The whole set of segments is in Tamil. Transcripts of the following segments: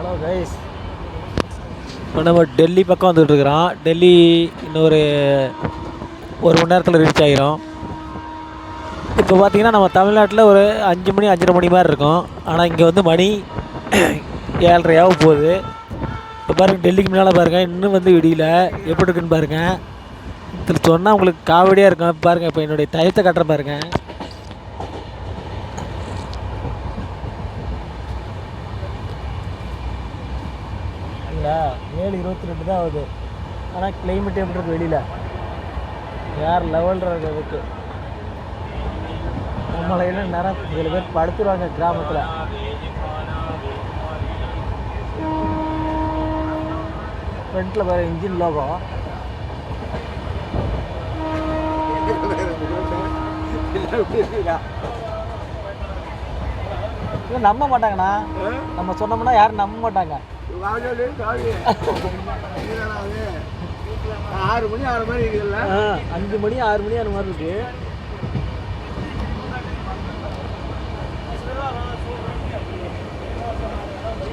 ஹலோ கைஸ், இப்போ நம்ம டெல்லி பக்கம் வந்துட்டுருக்குறோம். டெல்லி இன்னொரு 1 மணி நேரத்தில் ரீச் ஆகிரும். இப்போ பார்த்தீங்கன்னா நம்ம தமிழ்நாட்டில் ஒரு 5 மணி 5:30 மணி மாதிரி இருக்கும். ஆனால் இங்கே வந்து மணி 7:30 போகுது. இப்போ பாருங்கள், டெல்லிக்கு முன்னால் பாருங்கள், இன்னும் வந்து விடியல. எப்படி இருக்குன்னு பாருங்கள். இதில் சொன்னால் உங்களுக்கு காமெடியாக இருக்கும். பாருங்கள், இப்போ என்னுடைய டயத்தை கட்டுற பாருங்கள். இல்லைங்களா, 7:22 தான் ஆகுது. ஆனால் கிளைமேட் எப்படி இருக்குது வெளியில், வேறு லெவலில் இருக்கிறதுக்கு. நம்மளையெல்லாம் நேரம் சில பேர் படுத்துருவாங்க கிராமத்தில். ஃப்ரண்ட்டில் பாரு இன்ஜின் லோகம். நம்ப மாட்டாங்கண்ணா, நம்ம சொன்னோம்னா யாரும் நம்ப மாட்டாங்க. 6 மணி 6 மாதிரி இருக்குல்ல, 5 மணி 6 மணி அந்த மாதிரி இருக்கு.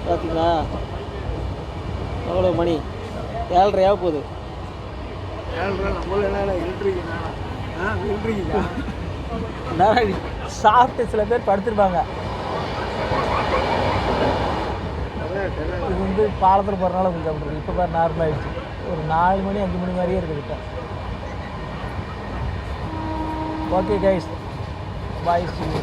பார்த்தீங்களா எவ்வளோ மணி? 7:30 போகுது. 7:30. நம்மளும் என்ன இன்ட்ரிக்குண்ணா, இன்ட்ரிக்குதா சாப்பிட்டு சில பேர் படுத்துருப்பாங்க. இது வந்து பாலத்தில் போகிறனால கொஞ்சம் அப்படி இருக்குது. இப்போ பாரு நார்மல் ஆகிடுச்சு. ஒரு 4 மணி 5 மணி மாதிரியே இருக்குது இப்போ. Okay guys, bye, see you.